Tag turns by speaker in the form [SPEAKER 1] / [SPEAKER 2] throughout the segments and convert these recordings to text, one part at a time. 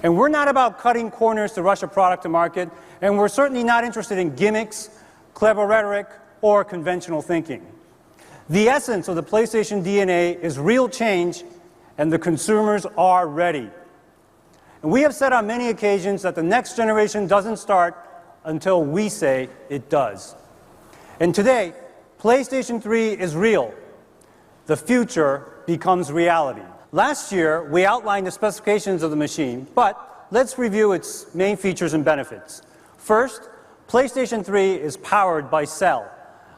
[SPEAKER 1] And we're not about cutting corners to rush a product to market, and we're certainly not interested in gimmicks, clever rhetoric, or conventional thinking. The essence of the PlayStation DNA is real change, and the consumers are ready. And we have said on many occasions that the next generation doesn't start until we say it does. And today, PlayStation 3 is real. The future becomes reality. Last year, we outlined the specifications of the machine, but let's review its main features and benefits. First, PlayStation 3 is powered by Cell.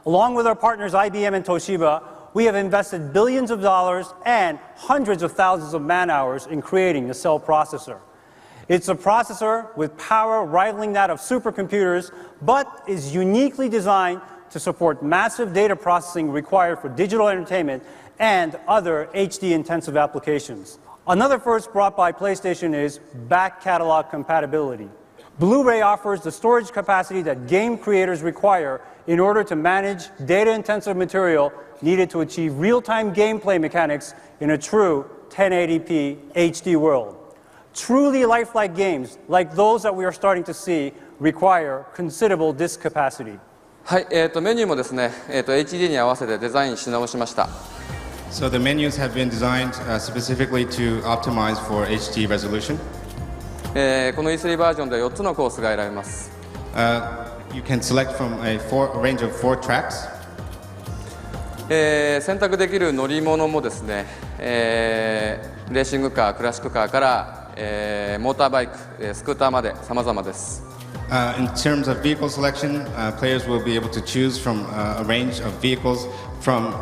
[SPEAKER 1] Along with our partners IBM and Toshiba, we have invested billions of dollars and hundreds of thousands of man-hours in creating the Cell processor. It's a processor with power rivaling that of supercomputers, but is uniquely designed to support massive data processing required for digital entertainment and other HD-intensive applications. Another first brought by PlayStation is back catalog compatibility. Blu-ray offers the storage capacity that game creators require in order to manage data-intensive material needed to achieve real-time gameplay mechanics in a true 1080p HD world. Truly lifelike games, like those that we are starting to see, require considerable disk capacity.
[SPEAKER 2] はい、メニューもですね、HD に合わせてデザインし直しました。
[SPEAKER 3] So the menus have been designed specifically to optimize for HD resolution.
[SPEAKER 2] この E3 バージョンで4つのコースが選べます。
[SPEAKER 3] You can select from a range of 4 tracks.
[SPEAKER 2] 選択できる乗り物もですね、レーシングカー、クラシックカーから、モーターバイク、スクーターまで様々です。
[SPEAKER 3] In terms of vehicle selection, players will be able to choose from a range of vehicles from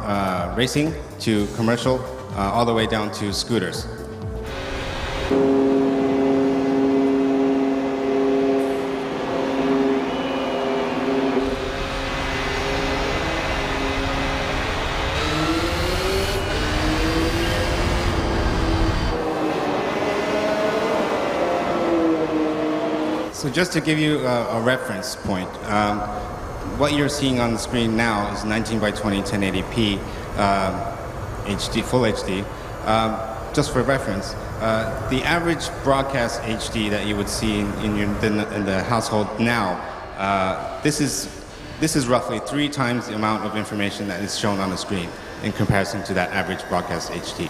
[SPEAKER 3] racing to commercial, all the way down to scooters. So just to give you a reference point, what you're seeing on the screen now is 19 by 20 1080p HD, full HD. Just for reference, the average broadcast HD that you would see in the household now, this is roughly 3 times the amount of information that is shown on the screen in comparison to that average broadcast HD.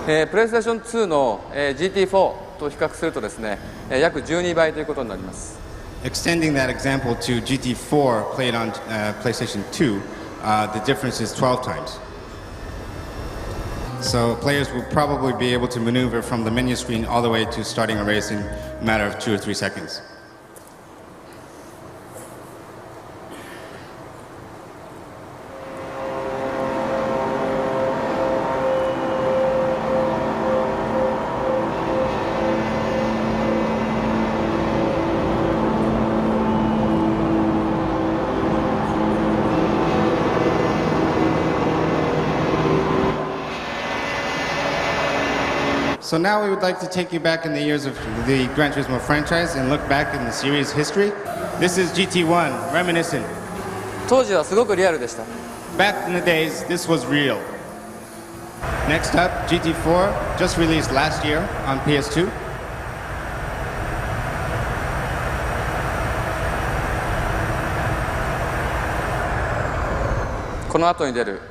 [SPEAKER 2] PlayStation 2の GT4 と比較するとですね、約12倍ということになります。
[SPEAKER 3] Extending that example to GT4 played on PlayStation 2, the difference is 12 times. So players will probably be able to maneuver from the menu screen all the way to starting a race in a matter of 2 or 3 seconds. So now we would like to take you back in the years of the Gran Turismo franchise and look back in the series history. This is GT1, reminiscent.
[SPEAKER 2] 当時はすごくリアルでした。
[SPEAKER 3] Back in the days, this was real. Next up, GT4, just released last year on PS2.
[SPEAKER 2] この後に出る、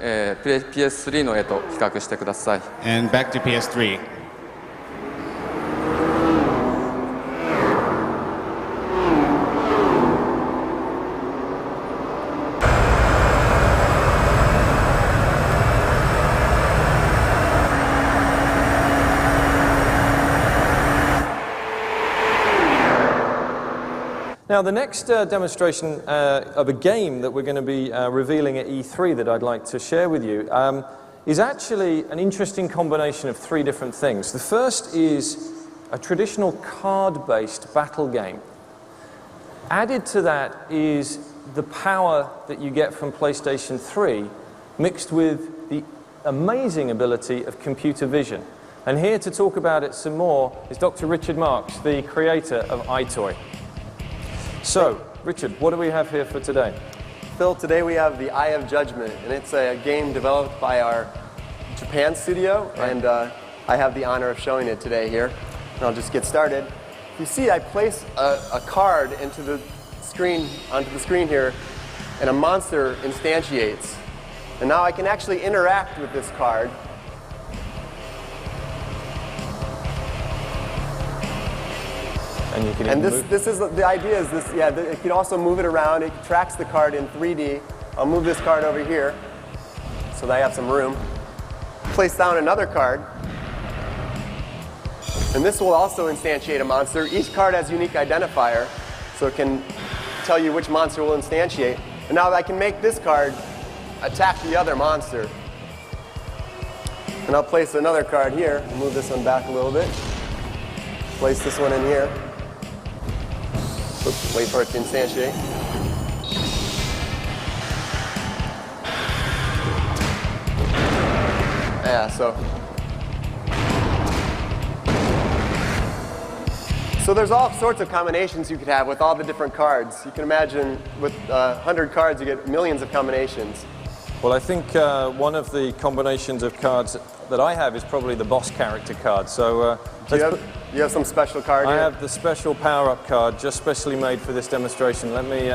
[SPEAKER 2] PS3 の絵と比較してください。
[SPEAKER 3] And back to PS3.
[SPEAKER 4] Now, the next demonstration of a game that we're going to be revealing at E3 that I'd like to share with you is actually an interesting combination of 3 different things. The first is a traditional card-based battle game. Added to that is the power that you get from PlayStation 3 mixed with the amazing ability of computer vision. And here to talk about it some more is Dr. Richard Marks, the creator of iToy. So, Richard, what do we have here for today?
[SPEAKER 5] Phil, today we have the Eye of Judgment, and it's a game developed by our Japan studio, and I have the honor of showing it today here. And I'll just get started. if you see, I place a card into the screen, onto the screen here, and a monster instantiates. And now I can actually interact with this card.
[SPEAKER 4] And you can
[SPEAKER 5] And
[SPEAKER 4] even
[SPEAKER 5] this is the idea is this, yeah, it can also move it around. It tracks the card in 3D. I'll move this card over here so that I have some room. Place down another card. And this will also instantiate a monster. Each card has a unique identifier, so it can tell you which monster will instantiate. And now I can make this card attack the other monster. And I'll place another card here. Move this one back a little bit. Place this one in here. Oops, wait for it to instantiate. Yeah, so there's all sorts of combinations you could have with all the different cards. You can imagine with 100 cards, you get millions of combinations.
[SPEAKER 4] Well, I think one of the combinations of cards that I have is probably the boss character card. So
[SPEAKER 5] you have some special card
[SPEAKER 4] I
[SPEAKER 5] here?
[SPEAKER 4] have the special power-up card, just specially made for this demonstration. Let me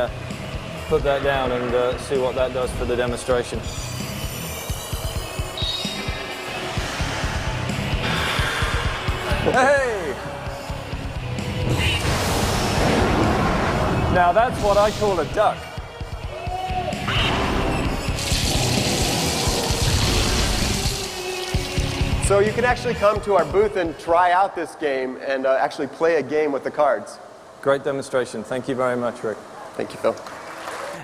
[SPEAKER 4] put that down and see what that does for the demonstration. Hey! Now that's what I call a duck.
[SPEAKER 5] So you can actually come to our booth and try out this game and actually play a game with the cards.
[SPEAKER 4] Great demonstration. Thank you very much, Rick.
[SPEAKER 5] Thank you, Phil.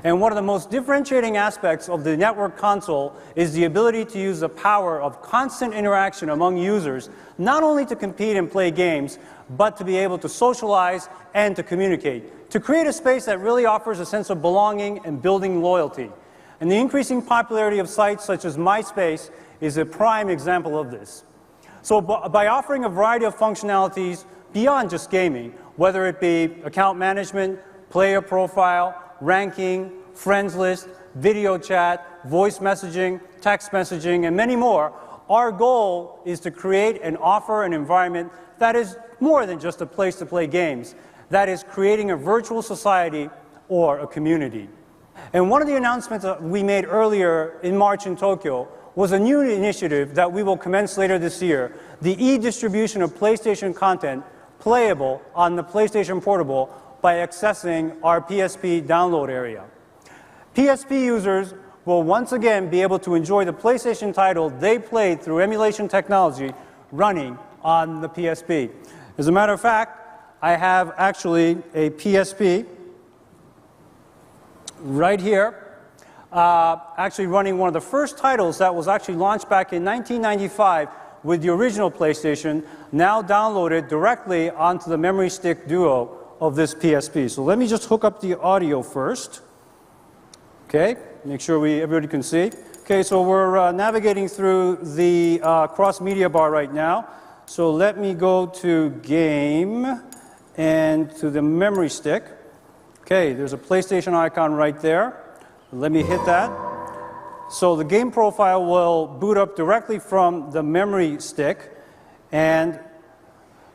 [SPEAKER 1] And one of the most differentiating aspects of the network console is the ability to use the power of constant interaction among users, not only to compete and play games, but to be able to socialize and to communicate, to create a space that really offers a sense of belonging and building loyalty. And the increasing popularity of sites such as MySpace is a prime example of this. So by offering a variety of functionalities beyond just gaming, whether it be account management, player profile, ranking, friends list, video chat, voice messaging, text messaging, and many more, our goal is to create and offer an environment that is more than just a place to play games. That is creating a virtual society or a community. And one of the announcements that we made earlier in March in Tokyo was a new initiative that we will commence later this year, the e-distribution of PlayStation content playable on the PlayStation Portable by accessing our PSP download area. PSP users will once again be able to enjoy the PlayStation title they played through emulation technology running on the PSP. As a matter of fact, I have actually a PSP right here, actually running one of the first titles that was actually launched back in 1995 with the original PlayStation, now downloaded directly onto the memory stick duo of this PSP. So let me just hook up the audio first. Okay, make sure everybody can see. Okay, so we're navigating through the cross-media bar right now. So let me go to Game and to the memory stick. Okay, there's a PlayStation icon right there. Let me hit that. So the game profile will boot up directly from the memory stick. And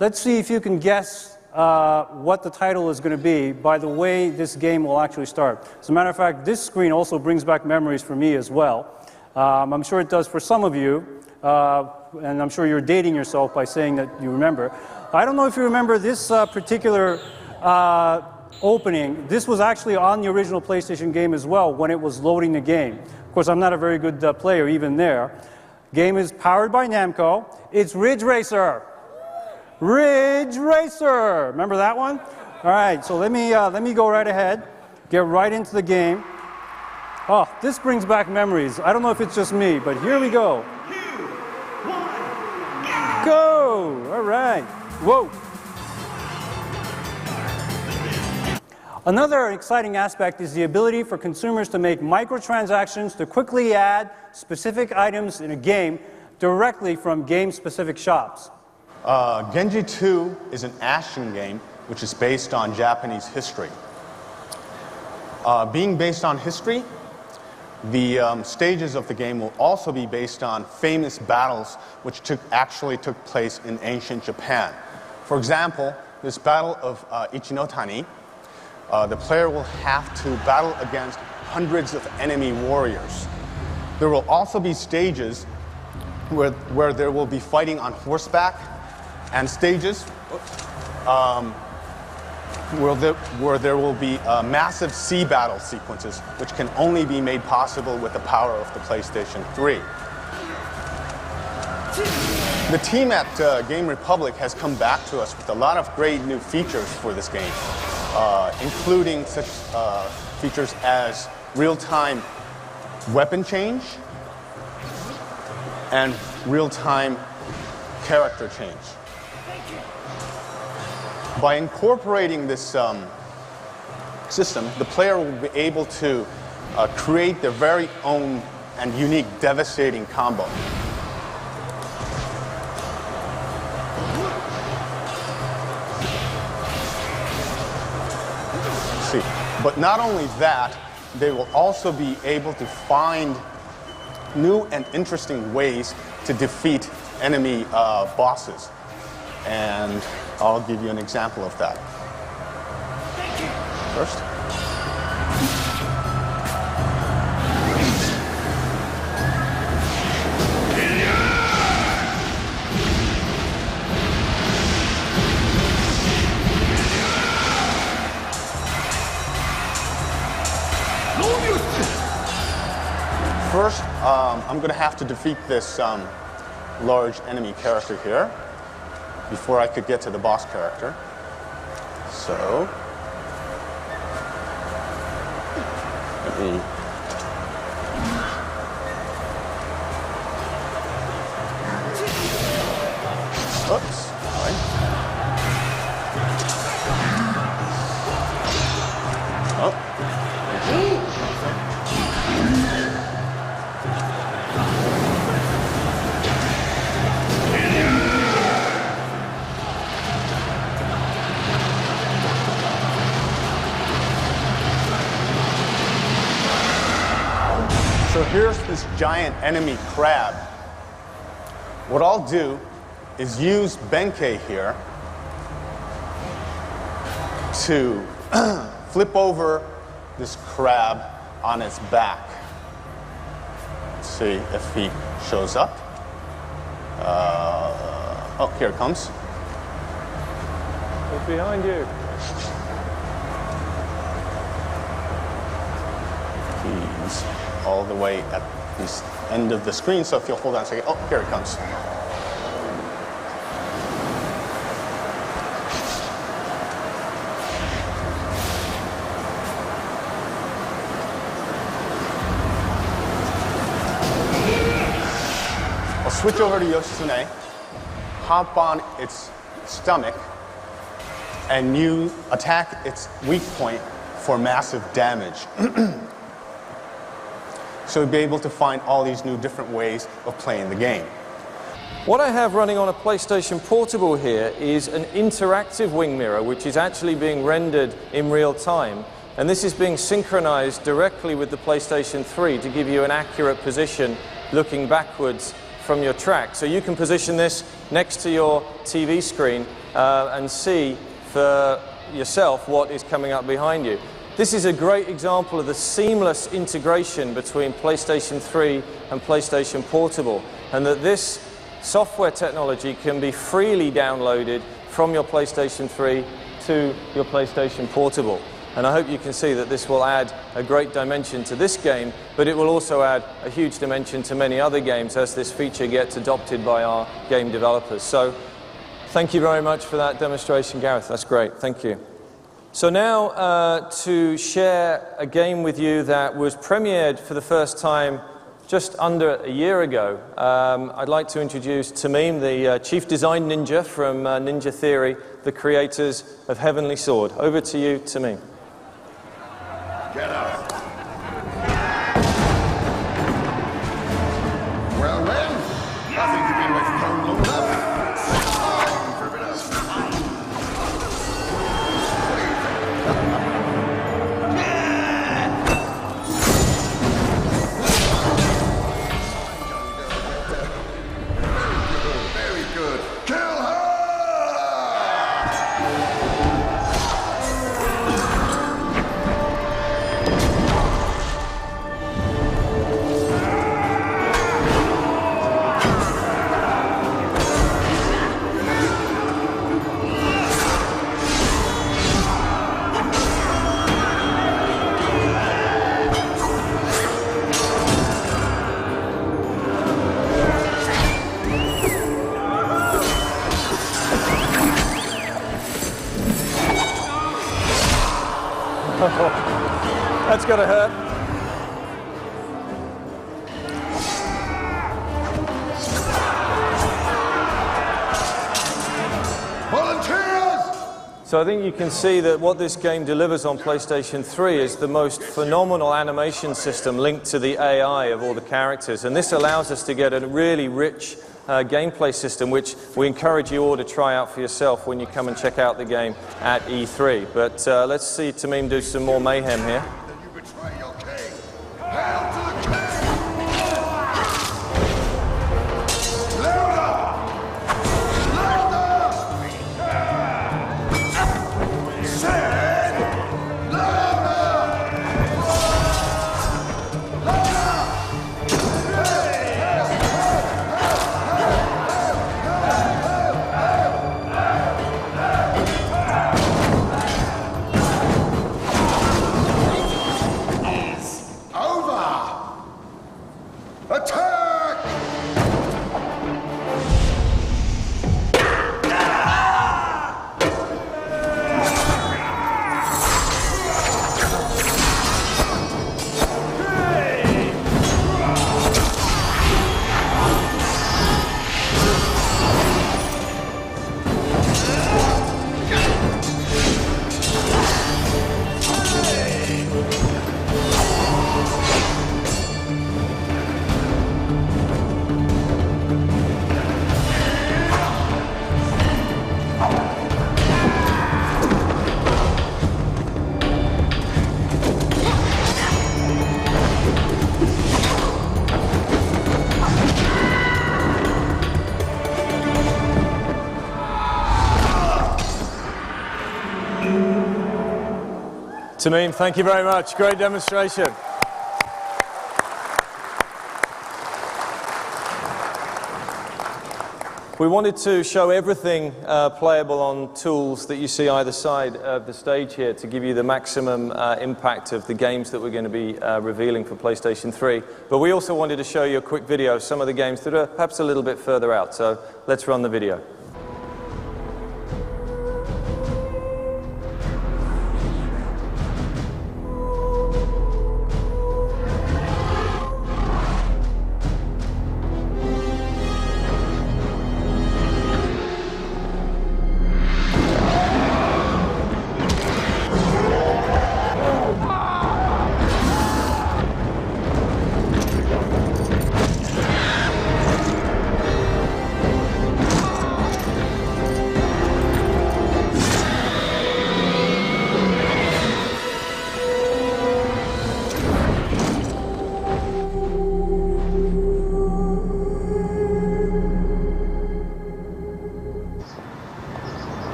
[SPEAKER 1] let's see if you can guess what the title is going to be by the way this game will actually start. As a matter of fact, this screen also brings back memories for me as well. I'm sure it does for some of you, and I'm sure you're dating yourself by saying that you remember. I don't know if you remember this particular opening. This was actually on the original PlayStation game as well when it was loading the game. Of course, I'm not a very good player even there. Game is powered by Namco. It's Ridge Racer. Ridge Racer. Remember that one? All right, so let me go right ahead, get right into the game. Oh, this brings back memories. I don't know if it's just me, but here we go. Go! All right. Whoa. Another exciting aspect is the ability for consumers to make microtransactions to quickly add specific items in a game directly from game-specific shops.
[SPEAKER 6] Genji 2 is an action game which is based on Japanese history. Being based on history, the stages of the game will also be based on famous battles which actually took place in ancient Japan. For example, this battle of Ichinotani, the player will have to battle against hundreds of enemy warriors. There will also be stages where there will be fighting on horseback, and stages where there will be massive sea battle sequences, which can only be made possible with the power of the PlayStation 3. The team at Game Republic has come back to us with a lot of great new features for this game, including such features as real-time weapon change and real-time character change. By incorporating this system, the player will be able to create their very own and unique devastating combo. See, but not only that, they will also be able to find new and interesting ways to defeat enemy bosses. And I'll give you an example of that. First. First, I'm going to have to defeat this large enemy character here before I could get to the boss character. So, let me... Oops, sorry. Oh. So here's this giant enemy crab. What I'll do is use Benkei here to flip over this crab on its back. Let's see if he shows up. Oh, here it comes.
[SPEAKER 4] It's behind you.
[SPEAKER 6] He's all the way at the end of the screen, so if you'll hold on a second. Oh, here it comes. I'll switch over to Yoshitsune, hop on its stomach, and you attack its weak point for massive damage. So you'll be able to find all these new different ways of playing the game.
[SPEAKER 4] What I have running on a PlayStation Portable here is an interactive wing mirror, which is actually being rendered in real time. And this is being synchronized directly with the PlayStation 3 to give you an accurate position looking backwards from your track. So you can position this next to your TV screen and see for yourself what is coming up behind you. This is a great example of the seamless integration between PlayStation 3 and PlayStation Portable, and that this software technology can be freely downloaded from your PlayStation 3 to your PlayStation Portable. And I hope you can see that this will add a great dimension to this game, but it will also add a huge dimension to many other games as this feature gets adopted by our game developers. So thank you very much for that demonstration, Gareth. That's great. Thank you. So now to share a game with you that was premiered for the first time just under a year ago. I'd like to introduce Tamim, the chief design ninja from Ninja Theory, the creators of Heavenly Sword. Over to you, Tamim.
[SPEAKER 7] Get up. Well, I think you've been away from home long enough. Time for a bit of very good. Kill her!
[SPEAKER 4] That's gotta hurt. So I think you can see that what this game delivers on PlayStation 3 is the most phenomenal animation system linked to the AI of all the characters. And this allows us to get a really rich gameplay system, which we encourage you all to try out for yourself when you come and check out the game at E3. But let's see Tamim do some more mayhem here. Tamim, thank you very much. Great demonstration. We wanted to show everything playable on tools that you see either side of the stage here to give you the maximum impact of the games that we're going to be revealing for PlayStation 3. But we also wanted to show you a quick video of some of the games that are perhaps a little bit further out. So let's run the video.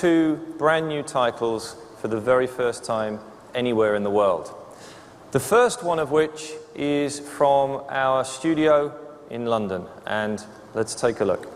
[SPEAKER 4] 2 brand new titles for the very first time anywhere in the world. The first one of which is from our studio in London, and let's take a look.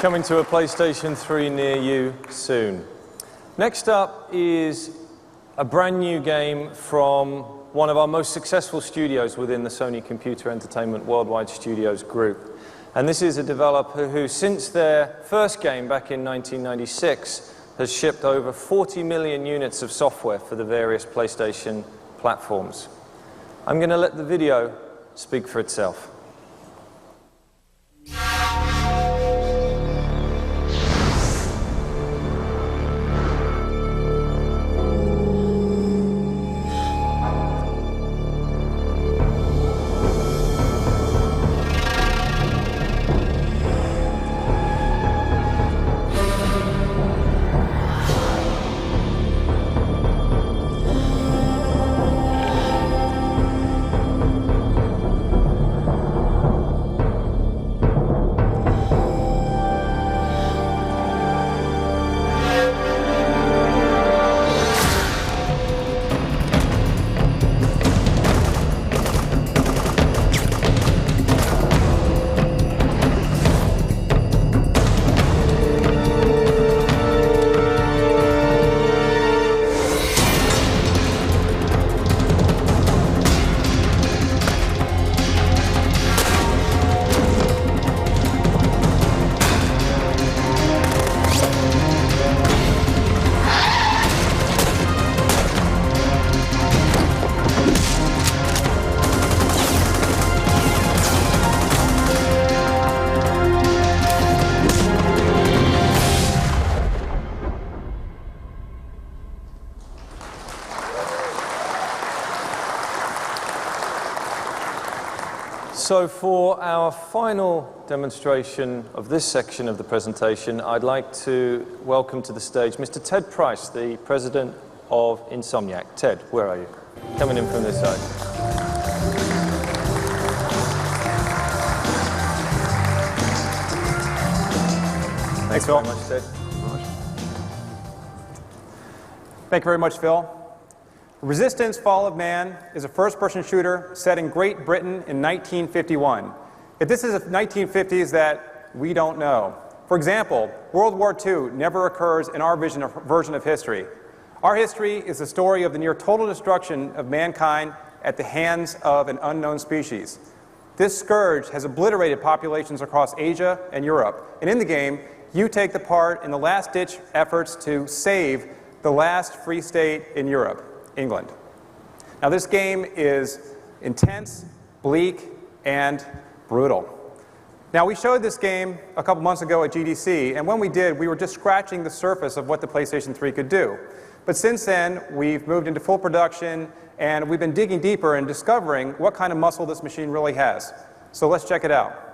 [SPEAKER 4] Coming to a PlayStation 3 near you soon. Next up is a brand new game from one of our most successful studios within the Sony Computer Entertainment Worldwide Studios group. And this is a developer who, since their first game back in 1996, has shipped over 40 million units of software for the various PlayStation platforms. I'm going to let the video speak for itself. So for our final demonstration of this section of the presentation, I'd like to welcome to the stage Mr. Ted Price, the president of Insomniac. Ted, where are you? Coming in from this side. Thanks very much, Ted.
[SPEAKER 8] Thank you very much, Phil. Resistance: Fall of Man is a first-person shooter set in Great Britain in 1951. If this is the 1950s that we don't know. For example, World War II never occurs in our version of history. Our history is the story of the near total destruction of mankind at the hands of an unknown species. This scourge has obliterated populations across Asia and Europe. And in the game, you take the part in the last-ditch efforts to save the last free state in Europe, England. Now, this game is intense, bleak, and brutal. Now, we showed this game a couple months ago at GDC, and when we did, we were just scratching the surface of what the PlayStation 3 could do. But since then, we've moved into full production, and we've been digging deeper and discovering what kind of muscle this machine really has. So let's check it out.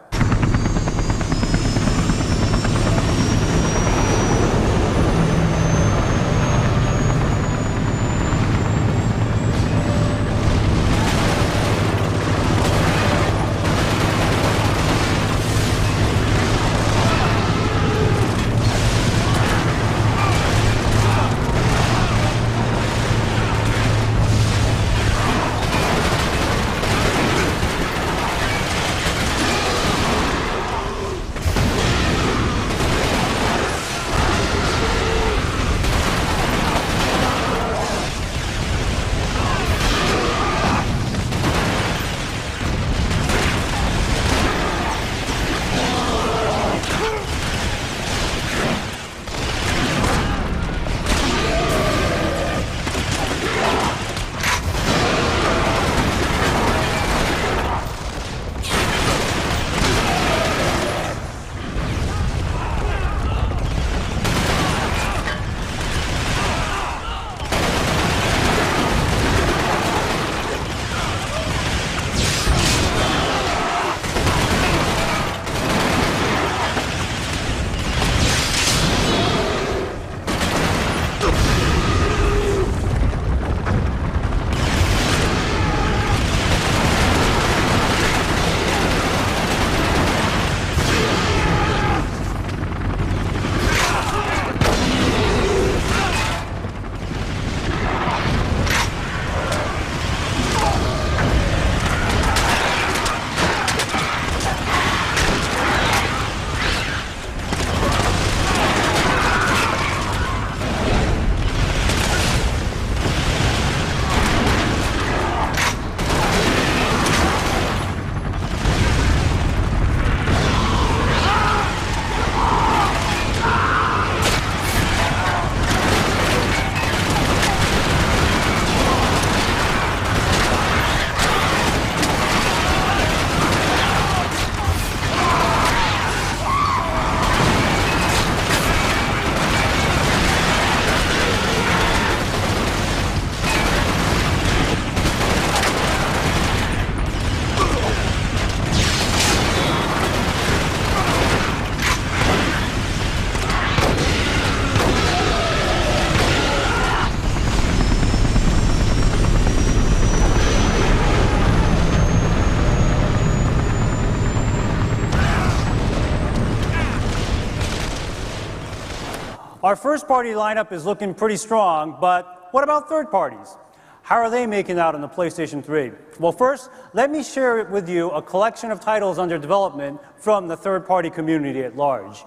[SPEAKER 1] Our first-party lineup is looking pretty strong, but what about third parties? How are they making out on the PlayStation 3? Well, first, let me share with you a collection of titles under development from the third-party community at large.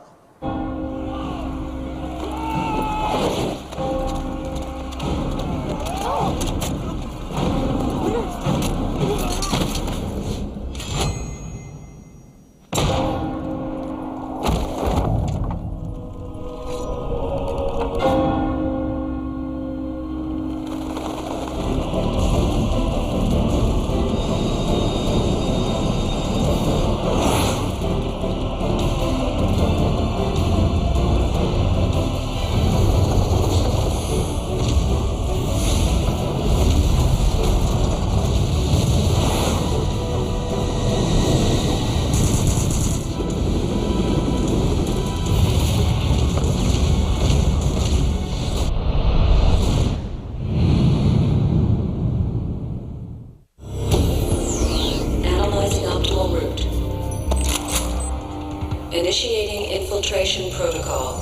[SPEAKER 9] Initiating infiltration protocol.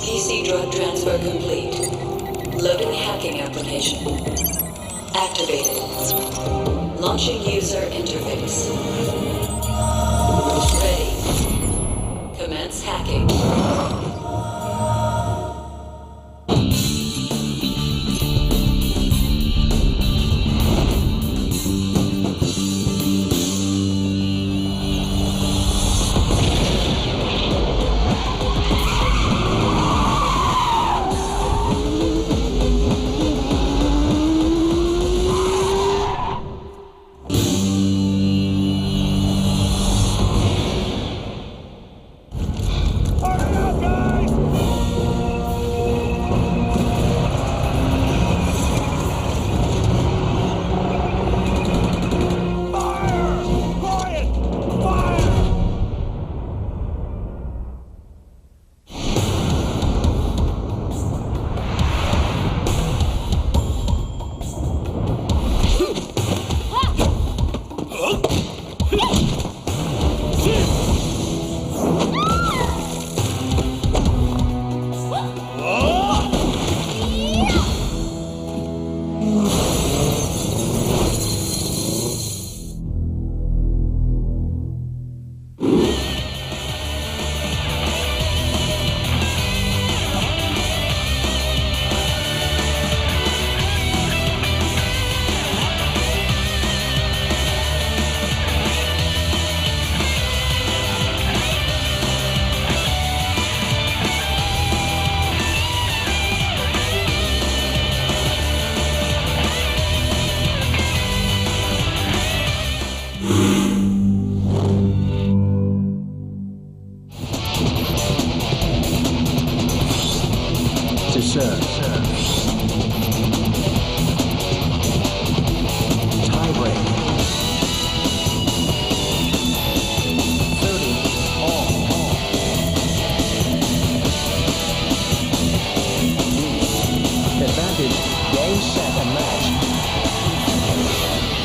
[SPEAKER 9] PC drug transfer complete. Loading hacking application. Activated. Launching user interface. Ready. Commence hacking.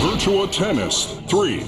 [SPEAKER 10] Virtua Tennis 3.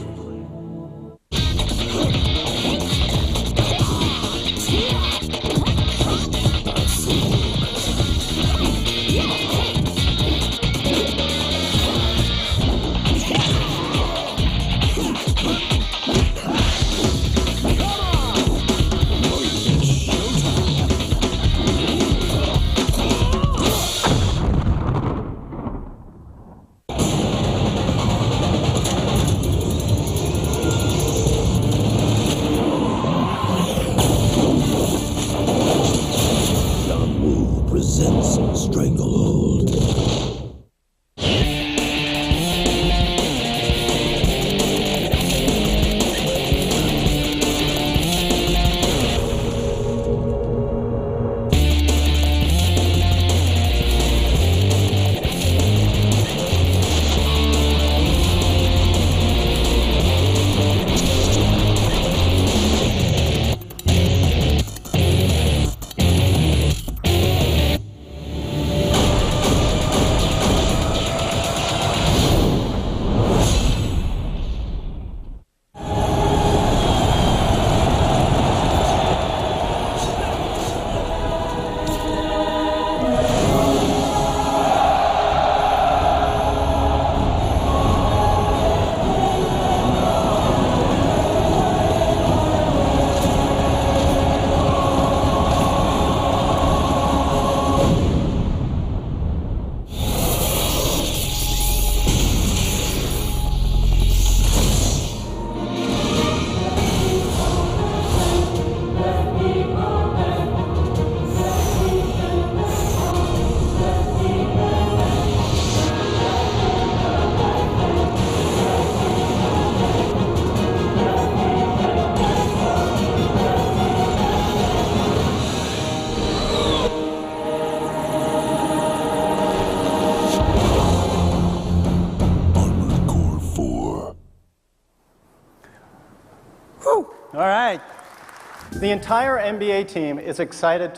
[SPEAKER 11] The entire NBA team is excited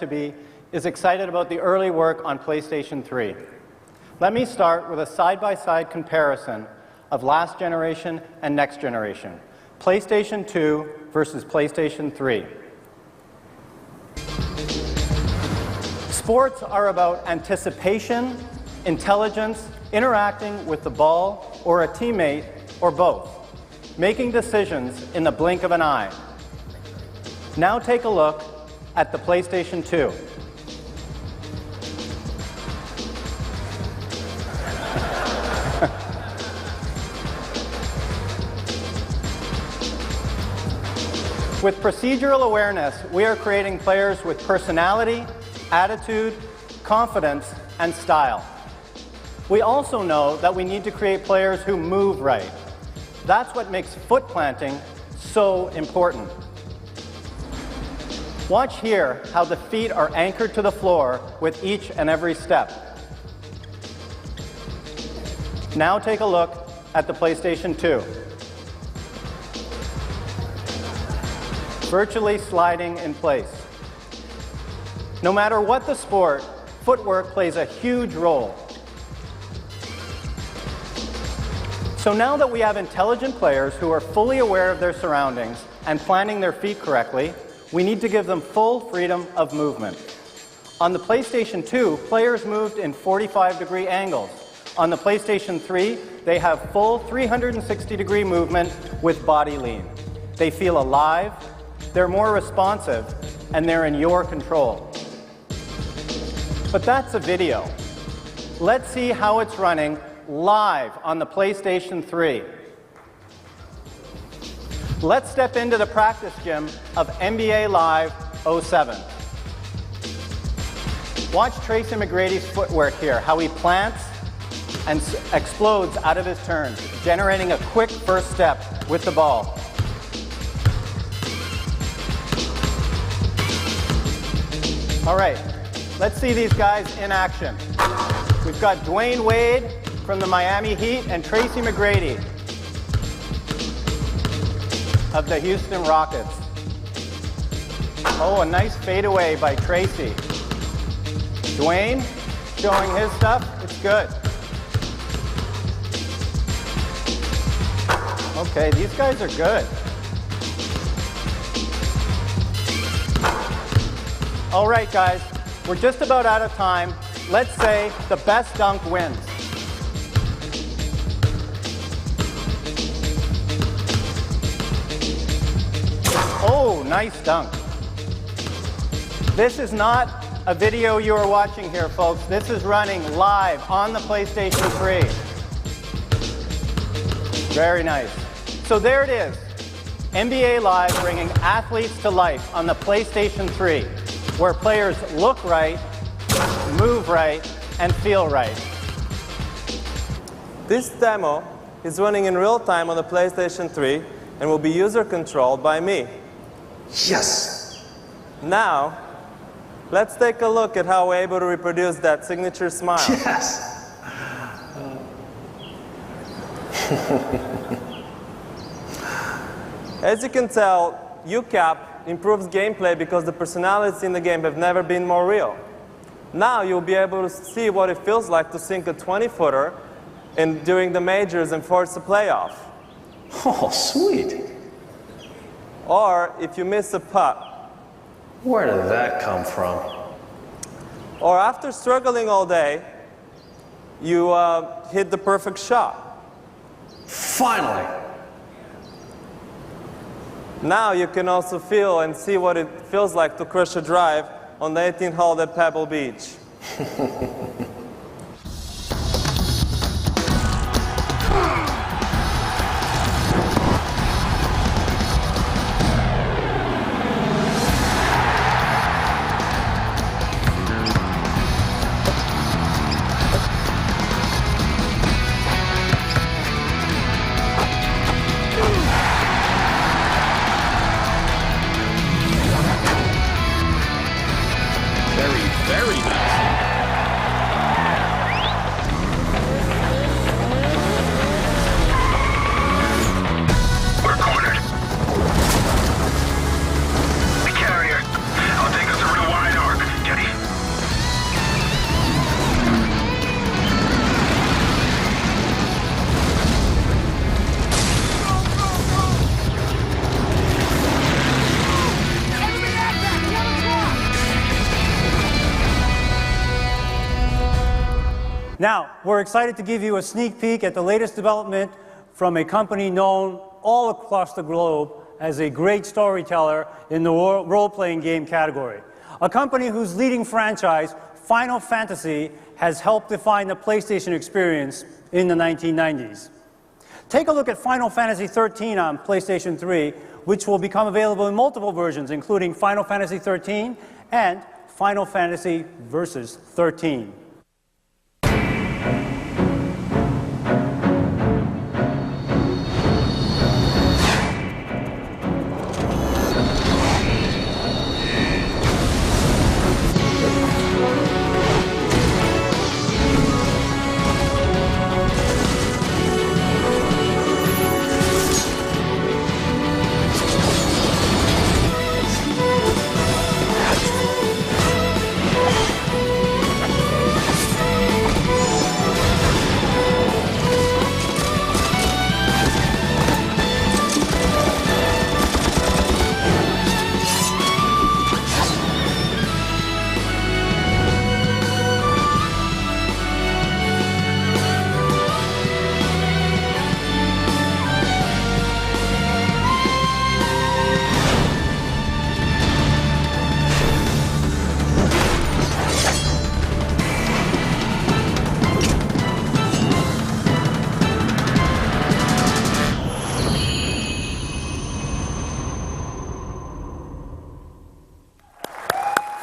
[SPEAKER 11] about the early work on PlayStation 3. Let me start with a side-by-side comparison of last generation and next generation. PlayStation 2 versus PlayStation 3. Sports are about anticipation, intelligence, interacting with the ball or a teammate or both, making decisions in the blink of an eye. Now take a look at the PlayStation 2. With procedural awareness, we are creating players with personality, attitude, confidence, and style. We also know that we need to create players who move right. That's what makes foot planting so important. Watch here how the feet are anchored to the floor with each and every step. Now take a look at the PlayStation 2. Virtually sliding in place. No matter what the sport, footwork plays a huge role. So now that we have intelligent players who are fully aware of their surroundings and planning their feet correctly, we need to give them full freedom of movement. On the PlayStation 2, players moved in 45-degree angles. On the PlayStation 3, they have full 360-degree movement with body lean. They feel alive, they're more responsive, and they're in your control. But that's a video. Let's see how it's running live on the PlayStation 3. Let's step into the practice gym of NBA Live 07. Watch Tracy McGrady's footwork here, how he plants and explodes out of his turns, generating a quick first step with the ball. All right, let's see these guys in action. We've got Dwayne Wade from the Miami Heat and Tracy McGrady of the Houston Rockets. Oh, a nice fadeaway by Tracy. Dwayne showing his stuff. It's good. Okay, these guys are good. All right, guys, we're just about out of time. Let's say the best dunk wins. Oh, nice dunk. This is not a video you are watching here, folks. This is running live on the PlayStation 3. Very nice. So there it is. NBA Live bringing athletes to life on the PlayStation 3, where players look right, move right, and feel right.
[SPEAKER 12] This demo is running in real time on the PlayStation 3 and will be user controlled by me.
[SPEAKER 7] Yes!
[SPEAKER 12] Now, let's take a look at how we're able to reproduce that signature smile.
[SPEAKER 7] Yes!
[SPEAKER 12] As you can tell, UCAP improves gameplay because the personalities in the game have never been more real. Now you'll be able to see what it feels like to sink a 20-footer during the majors and force a playoff.
[SPEAKER 7] Oh, sweet.
[SPEAKER 12] Or if you miss a putt.
[SPEAKER 7] Where did that come from?
[SPEAKER 12] Or after struggling all day, you hit the perfect shot.
[SPEAKER 7] Finally.
[SPEAKER 12] Now you can also feel and see what it feels like to crush a drive on the 18th hole at Pebble Beach.
[SPEAKER 10] Very, very nice.
[SPEAKER 1] Now, we're excited to give you a sneak peek at the latest development from a company known all across the globe as a great storyteller in the role-playing game category. A company whose leading franchise, Final Fantasy, has helped define the PlayStation experience in the 1990s. Take a look at Final Fantasy 13 on PlayStation 3, which will become available in multiple versions, including Final Fantasy 13 and Final Fantasy Versus 13.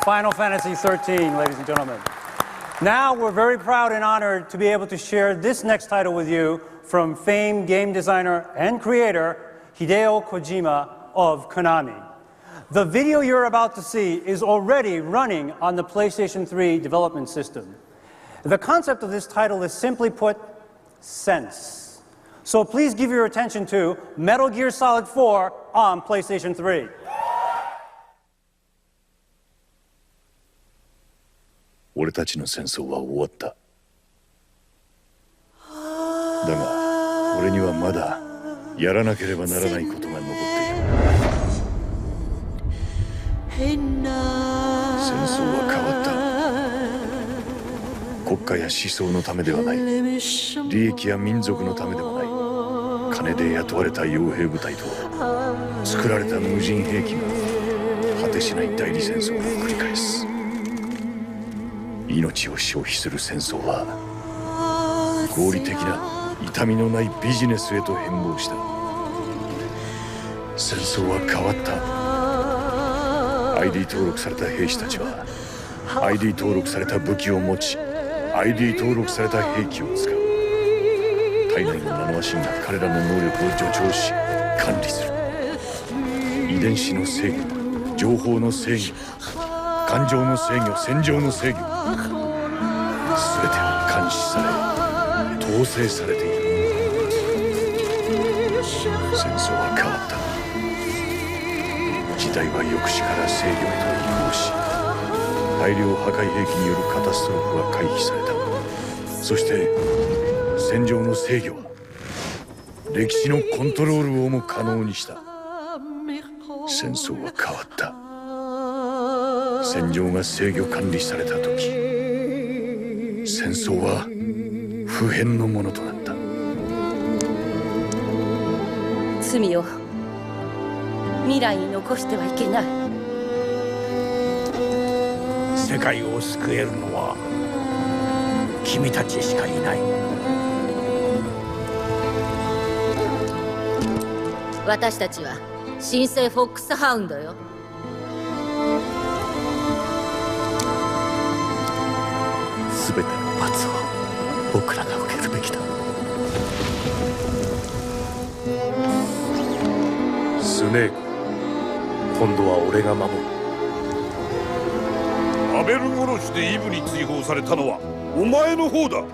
[SPEAKER 1] Final Fantasy 13, ladies and gentlemen. Now we're very proud and honored to be able to share this next title with you from famed game designer and creator Hideo Kojima of Konami. The video you're about to see is already running on the PlayStation 3 development system. The concept of this title is simply put, sense. So please give your attention to Metal Gear Solid 4 on PlayStation 3.
[SPEAKER 13] 俺たちの戦争は終わった。だが俺にはまだやらなければならないことが残っている。戦争は変わった。国家や思想のためではない。利益や民族のためでもない。金で雇われた傭兵部隊と作られた無人兵器が果てしない代理戦争を繰り返す。命を消費する戦争は合理的な痛みのないビジネスへと変貌した。戦争は変わった。 ID 登録された兵士たちは ID 登録された武器を持ち ID 登録された兵器を使う。体内のナノマシンが彼らの能力を助長し管理する。遺伝子の制御、情報の制御、感情の制御、戦場の制御、全ては監視され統制されている。戦争は変わった。時代は抑止から制御へと移行し、大量破壊兵器によるカタストロフは回避された。そして戦場の制御は歴史のコントロールをも可能にした。戦争は変わった。戦場が制御管理された時、戦争は不変のものとなった。
[SPEAKER 14] 罪を未来に残してはいけない。
[SPEAKER 15] 世界を救えるのは君たちしかいない。
[SPEAKER 14] 私たちは新生フォックスハウンドよ。
[SPEAKER 15] 全ての罰を僕らが受けるべきだ。スネーク、今度は俺が守る。
[SPEAKER 10] アベル殺しでイブに追放されたのはお前の方だ。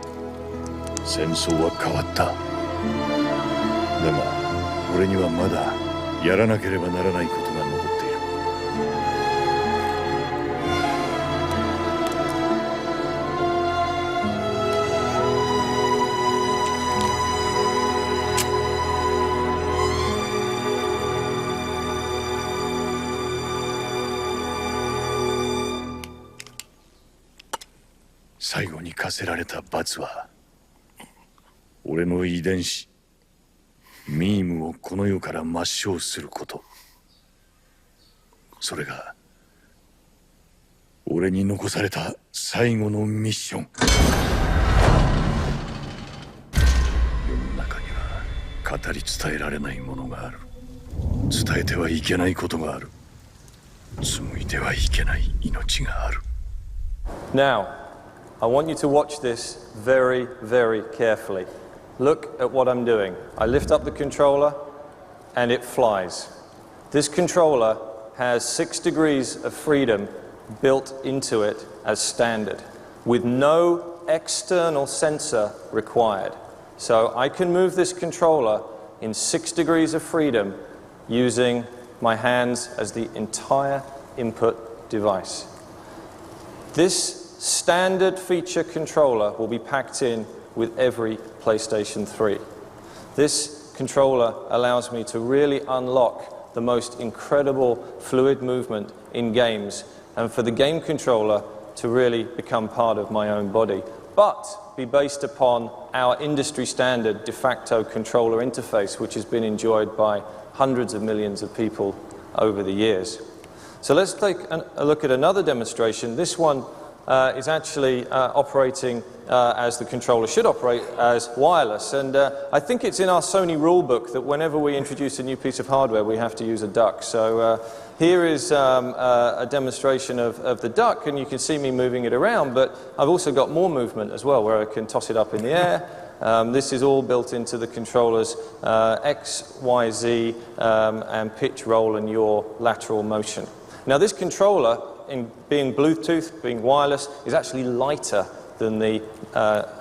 [SPEAKER 13] 戦争は変わった。だが俺にはまだやらなければならないことが残っている。最後に課せられた罰は俺の遺伝子ミームをこの世から抹消すること。それが俺に残された最後のミッション。世の中には語り伝えられないものがある。伝えてはいけないことがある。紡いではいけない命がある。
[SPEAKER 4] Now, I want you to watch this very, very carefully. Look at what I'm doing. I lift up the controller and it flies. This controller has 6 degrees of freedom built into it as standard, with no external sensor required. So I can move this controller in 6 degrees of freedom using my hands as the entire input device. This standard feature controller will be packed in with every PlayStation 3. This controller allows me to really unlock the most incredible fluid movement in games, and for the game controller to really become part of my own body, but be based upon our industry standard de facto controller interface, which has been enjoyed by hundreds of millions of people over the years. So let's take a look at another demonstration. This one is actually operating as the controller should operate, as wireless. And I think it's in our Sony rulebook that whenever we introduce a new piece of hardware, we have to use a duck. So here is a demonstration of the duck, and you can see me moving it around, but I've also got more movement as well, where I can toss it up in the air. This is all built into the controller's X, Y, Z, and pitch, roll, and yaw lateral motion. Now this controller, in being Bluetooth, being wireless, is actually lighter than the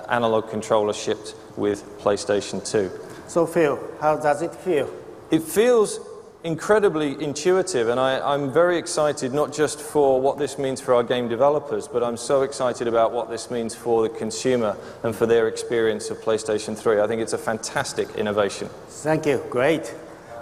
[SPEAKER 4] analog controller shipped with PlayStation 2.
[SPEAKER 16] So Phil, how does it feel?
[SPEAKER 4] It feels incredibly intuitive, and I'm very excited not just for what this means for our game developers, but I'm so excited about what this means for the consumer and for their experience of PlayStation 3. I think it's a fantastic innovation.
[SPEAKER 16] Thank you, great.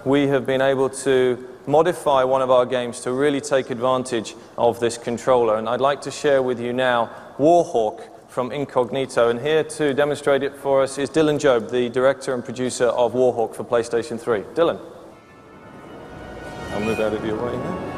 [SPEAKER 4] We have been able to modify one of our games to really take advantage of this controller, and I'd like to share with you now Warhawk from Incognito, and here to demonstrate it for us is Dylan Job, the director and producer of Warhawk for PlayStation 3. Dylan. I'll move out of your way now.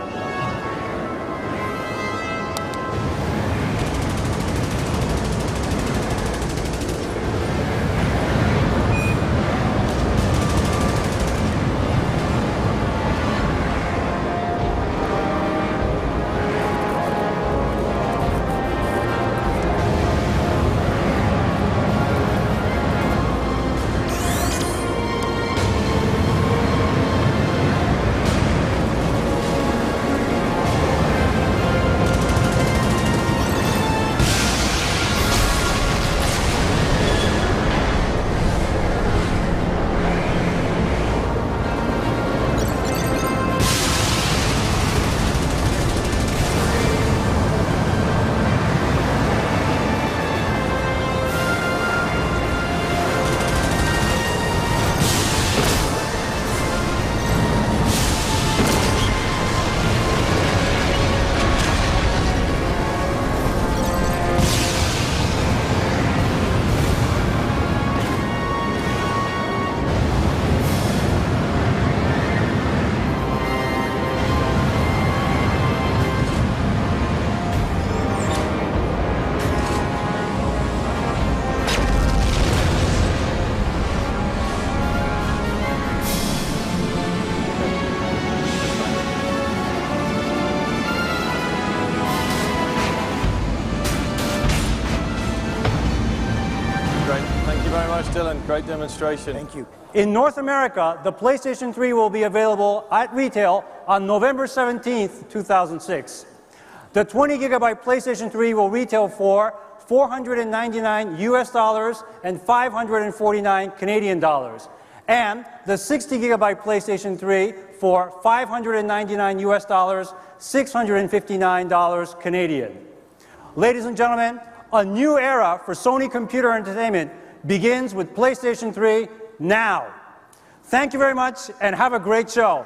[SPEAKER 4] Dylan, great demonstration.
[SPEAKER 16] Thank you.
[SPEAKER 1] In North America, the PlayStation 3 will be available at retail on November 17th, 2006. The 20 gigabyte PlayStation 3 will retail for $499 US and 549 Canadian dollars. And the 60 gigabyte PlayStation 3 for $599 US, $659 Canadian. Ladies and gentlemen, a new era for Sony Computer Entertainment begins with PlayStation 3 now. Thank you very much and have a great show.